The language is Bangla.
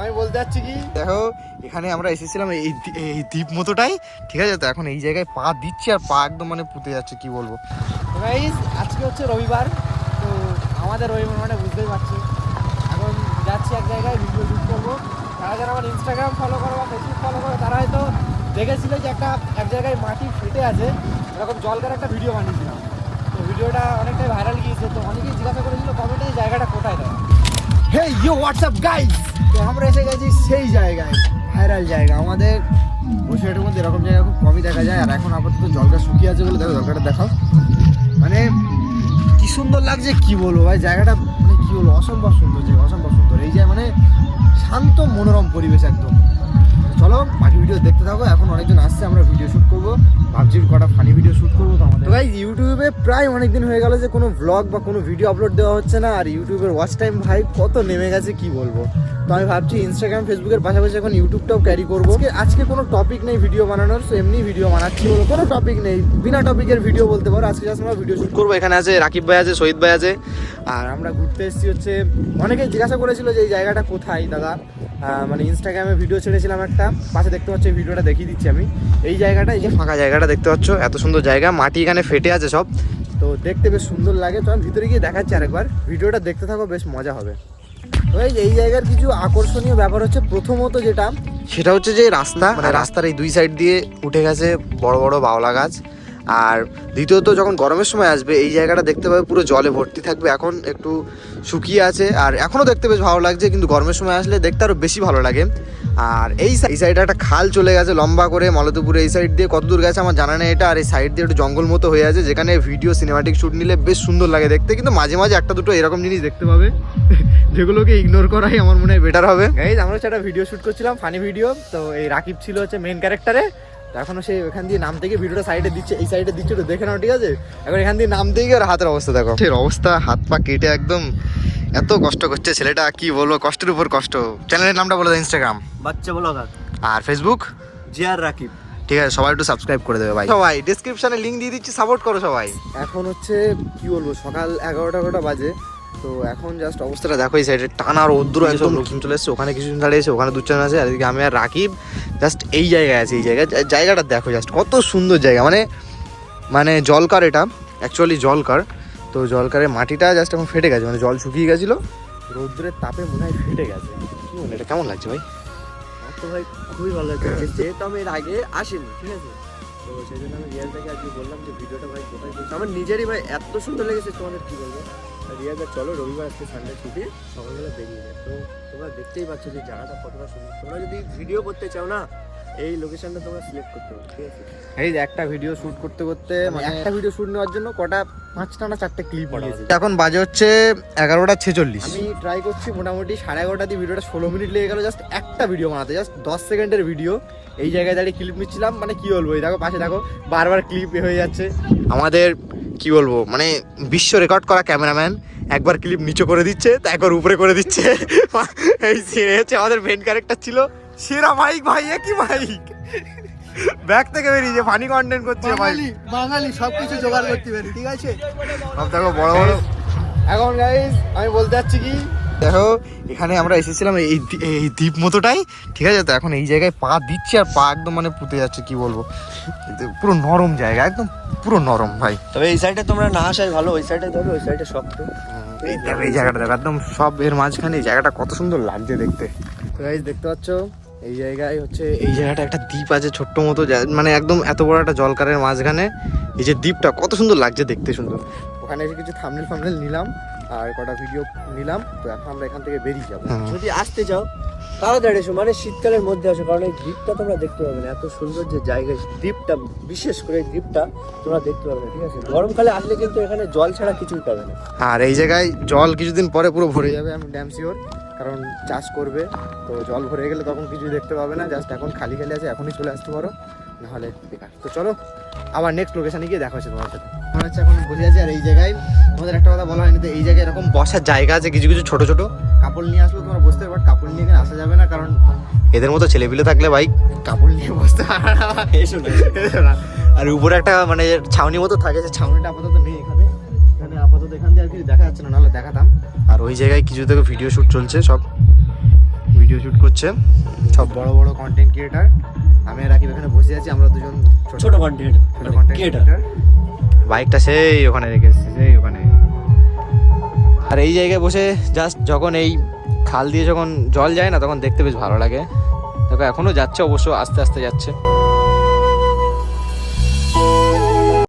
আমি বলতে যাচ্ছি কি দেখো এখানে আমরা এসেছিলাম এই দ্বীপ মতোটাই, ঠিক আছে? তো এখন এই জায়গায় পা দিচ্ছি আর পা একদম মানে পুঁতে যাচ্ছে, কি বলবো গাইস। আজকে হচ্ছে রবিবার, তো আমাদের রবিবার মানে বুঝতেই পারছি। এখন যাচ্ছি এক জায়গায় ভিডিও শুট করবো। তারা যারা আমার ইনস্টাগ্রাম ফলো করো বা ফেসবুক ফলো করো তারা হয়তো দেখেছিল যে এক জায়গায় মাটি ফেটে আছে, এরকম জলকার একটা ভিডিও বানিয়েছিলাম। তো ভিডিওটা অনেকটাই ভাইরাল গিয়েছে, তো অনেকেই জিজ্ঞাসা করেছিল কমেন্টে এই জায়গাটা কোথায় দেয়। হে ইউ হোয়াটসঅ্যাপ গাইস, তো আমরা এসে গেছি সেই জায়গায়, ভাইরাল জায়গা। আমাদের বসিরহাটের মধ্যে এরকম জায়গা খুব কমই দেখা যায়। আর এখন আপাতত জলটা শুকিয়ে আছে বলে দেখো, জলটা দেখাও, মানে কি সুন্দর লাগছে, কি বলবো ভাই। জায়গাটা মানে কি বলবো, অসম্ভব সুন্দর জায়গা, অসম্ভব সুন্দর। এই জায়গা মানে শান্ত মনোরম পরিবেশ একদম। চলো বাকি ভিডিও দেখতে থাকো। এখন অনেকজন আসছে, আমরা ভিডিও শ্যুট করবো, ভাবছি কটা ফানি ভিডিও শ্যুট করবো। তো আমাদের ভাই ইউটিউবে প্রায় অনেকদিন হয়ে গেল যে কোনো ব্লগ বা কোনো ভিডিও আপলোড দেওয়া হচ্ছে না। আর ইউটিউবের ওয়াচ টাইম ভাই কত নেমে গেছে, কি বলবো। তো আমি ভাবছি ইনস্টাগ্রাম ফেসবুকের পাশাপাশি এখন ইউটিউবটাও ক্যারি করবো। আজকে কোনো টপিক নেই ভিডিও বানানোর, তো এমনি ভিডিও বানাচ্ছি, কোনো টপিক নেই, বিনা টপিকের ভিডিও বলতে পারো। আজকে জাস্ট আমরা ভিডিও শ্যুট করবো। এখানে আছে রাকিব ভাই আছে, শহীদ ভাই আছে, আর আমরা ঘুরতে এসেছি হচ্ছে। অনেকেই জিজ্ঞাসা করেছিল যে এই জায়গাটা কোথায় দাদা, মানে ইনস্টাগ্রামে ভিডিও ছেড়েছিলাম একটা, পাশে দেখতে পাচ্ছ এই ভিডিওটা দেখিয়ে দিচ্ছি আমি। এই জায়গাটা, এই যে ফাঁকা জায়গাটা দেখতে পাচ্ছ, এত সুন্দর জায়গা, মাটি এখানে ফেটে আছে সব, তো দেখতে বেশ সুন্দর লাগে। তো আমি ভিতরে গিয়ে দেখাচ্ছি আরেকবার, ভিডিওটা দেখতে থাকো, বেশ মজা হবে। তো এই জায়গার কিছু আকর্ষণীয় ব্যাপার হচ্ছে, প্রথমত যেটা সেটা হচ্ছে যে রাস্তা, মানে রাস্তার এই দুই সাইড দিয়ে উঠে গেছে বড় বড় বাওলা গাছ। আর দ্বিতীয়ত যখন গরমের সময় আসবে এই জায়গাটা দেখতে পাবে পুরো জলে ভর্তি থাকবে। এখন একটু শুকিয়ে আছে আর এখনও দেখতে বেশ ভালো লাগছে, কিন্তু গরমের সময় আসলে দেখতে আরও বেশি ভালো লাগে। আর এই সাইডে একটা খাল চলে গেছে লম্বা করে মালতীপুরে, এই সাইড দিয়ে কত দূর গেছে আমার জানা নেই এটা। আর এই সাইড দিয়ে একটু জঙ্গল মতো হয়ে আছে, যেখানে ভিডিও সিনেমাটিক শ্যুট নিলে বেশ সুন্দর লাগে দেখতে। কিন্তু মাঝে মাঝে একটা দুটো এরকম জিনিস দেখতে পাবে যেগুলোকে ইগনোর করাই আমার মনে হয় বেটার হবে। গাইস আমরা হচ্ছে একটা ভিডিও শ্যুট করছিলাম, ফানি ভিডিও। তো এই রাকিব ছিল হচ্ছে মেন ক্যারেক্টারে। তো এখনো সে এখান দিয়ে নামতে গিয়ে ভিডিওটা সাইডে দিচ্ছে, এই সাইডে দিচ্ছে, তো দেখে নাও, ঠিক আছে? এখন এখান দিয়ে নামতে গিয়ে আর হাতের অবস্থা দেখো, এর অবস্থা, হাত পা কেটে একদম এত কষ্ট করছে ছেলেটা, কি বলবো, কষ্টের উপর কষ্ট। চ্যানেলের নামটা বলে দাও। ইনস্টাগ্রাম বাচ্চা ব্লগার, আর ফেসবুক জিআর রাকিব। ঠিক আছে, সবাই একটু সাবস্ক্রাইব করে দেবে ভাই। সবাই ডেসক্রিপশনে লিংক দিয়ে দিচ্ছি, সাপোর্ট করো সবাই। এখন হচ্ছে কি বলবো, সকাল 11টা বাজে। তো এখন জাস্ট অবস্থাটা দেখো, এই সাইডে টানা রোদ্দুর একদম চলে এসছে, ওখানে কিছুদিন দাঁড়িয়ে এসে ওখানে দুজন আছে, আর এদিকে আমি আর রাকিব জাস্ট এই জায়গায় আছে। এই জায়গাটা দেখো জাস্ট কত সুন্দর জায়গা, মানে জলকার, এটা অ্যাকচুয়ালি জলকার। তো জলকারের মাটিটা জাস্ট এখন ফেটে গেছে, মানে জল শুকিয়ে গেছিলো, রোদ্দুরের তাপে মনে হয় ফেটে গেছে। কি মনে, এটা কেমন লাগছে ভাই? আমার তো ভাই খুবই ভালো লাগছে, যেহেতু আমি এর আগে আসিনি, ঠিক আছে? তো সেই জন্য আমি রিয়াজ ভাইকে আজকে বললাম যে ভিডিওটা ভাই কোথায় করছি। আমার নিজেরই ভাই এত সুন্দর লেগেছে, তোমাদের কি বলবো। রিয়াজ ভাই চলো, রবিবার আজকে সানডে ছুটি, সকালবেলা বেরিয়ে যায়। তো তোমরা দেখতেই পাচ্ছ যে জায়গাটা কতটা সুন্দর। তোমরা যদি ভিডিও করতে চাও না, এই লোকেশনটা তোমরা সিলেক্ট করতে হবে, ঠিক আছে? এই একটা ভিডিও শুট করতে করতে, মানে একটা ভিডিও শুট নেওয়ার জন্য কটা 5টা না 4টে ক্লিপ নিয়েছি। এখন বাজে হচ্ছে 11:46। আমি ট্রাই করছি মোটামুটি 11:30 দিয়ে ভিডিওটা 16 মিনিট লেগে গেল জাস্ট একটা ভিডিও বানাতে, জাস্ট 10 সেকেন্ডের ভিডিও। এই জায়গায় দাঁড়িয়ে ক্লিপ নিচ্ছিলাম, মানে কি বলবো, এই দেখো পাশে দেখো বারবার ক্লিপ হয়ে যাচ্ছে। আমাদের কি বলবো, মানে বিশ্ব রেকর্ড করা ক্যামেরাম্যান একবার ক্লিপ নিচে করে দিচ্ছে, তো একবার উপরে করে দিচ্ছে। এই হচ্ছে আমাদের মেন ক্যারেক্টার ছিল, সেরা মাইক ভাই, একই মাইক ব্যাগ থেকে বেরিয়ে যে ফানি কন্টেন্ট করছে ভাই। বাঙালি সবকিছু জোগাড় করতে পারি, ঠিক আছে? সব দেখো বড় বড়। এখন গাইস আমি বলতে যাচ্ছি কি, দেখো এখানে আমরা এসেছিলাম এই দ্বীপ মতোটাই, ঠিক আছে? তো এখন এই জায়গায় পা দিচ্ছি আর পা একদম মানে পুঁতে যাচ্ছে, কি বলবো, পুরো নরম জায়গা, একদম পুরো নরম ভাই। তবে এই সাইডে তোমরা না আসাই ভালো, ওই সাইডে যাবে, ওই সাইডে শক্ত। এই জায়গাটা দেখো একদম সব এর মাঝখানে, এই জায়গাটা কত সুন্দর লাগছে দেখতে। তো গাইস দেখতে পাচ্ছ এই জায়গায় হচ্ছে, এই জায়গাটা একটা দ্বীপ আছে ছোট্ট মতো, মানে একদম এত বড় একটা জলকারের মাঝখানে এই যে দ্বীপটা, কত সুন্দর লাগছে দেখতে, সুন্দর। ওখানে এসে কিছু থাম্বনেল নিলাম আর কটা ভিডিও নিলাম। তো এখন আমরা এখান থেকে বেরিয়ে যাবো। যদি আসতে চাও তাড়াতাড়ি এসো, মানে শীতকালের মধ্যে আসো, কারণ এই দ্বীপটা তোমরা দেখতে পাবে না, এত সুন্দর যে জায়গা দ্বীপটা, বিশেষ করে এই দ্বীপটা তোমরা দেখতে পাবে না, ঠিক আছে? গরমকালে আসলে কিন্তু এখানে জল ছাড়া কিছুই পাবে না। আর এই জায়গায় জল কিছুদিন পরে পুরো ভরে যাবে, আমি ড্যাম শিওর, কারণ চাষ করবে, তো জল ভরে গেলে তখন কিছুই দেখতে পাবে না। জাস্ট এখন খালি আছে, এখনই চলে আসতে পারো, নাহলে বেকার। তো চলো আবার নেক্সট লোকেশনে গিয়ে দেখা হচ্ছে তোমার সাথে। মনে হচ্ছে এখন বসে আছে। আর এই জায়গায় তোমাদের একটা কথা বলা হয়নি, তো এই জায়গায় এরকম বসার জায়গা আছে, কিছু কিছু ছোট ছোট কাপড় নিয়ে আসলে তোমরা বসতে পারো, কাপড় নিয়ে এখানে আসা যাবে না, কারণ এদের মতো ছেলেপিলে থাকলে ভাই কাপড় নিয়ে বসতে পারে না। আর উপরে একটা মানে ছাউনি মতো থাকে, যে ছাউনিটা আপাতত নেই এখানে, আপাতত এখান দিয়ে আর কিছু দেখা যাচ্ছে না, নাহলে দেখাতাম। আর ওই জায়গায় কিছু থেকে ভিডিও শ্যুট চলছে, সব ভিডিও ভিডিও শ্যুট করছে, সব বড় বড় কন্টেন্ট ক্রিয়েটার। আমি আর রাকিব এখানে বসে আছি, আমরা দুজন ছোট কন্টেন্ট ক্রিয়েটার। বাইকটা সেই ওখানে রেখে এসেছি, সেই ওখানে। আর এই জায়গায় বসে জাস্ট যখন এই খাল দিয়ে যখন জল যায় না, তখন দেখতে বেশ ভালো লাগে। দেখো এখনো যাচ্ছে, অবশ্য আস্তে আস্তে যাচ্ছে।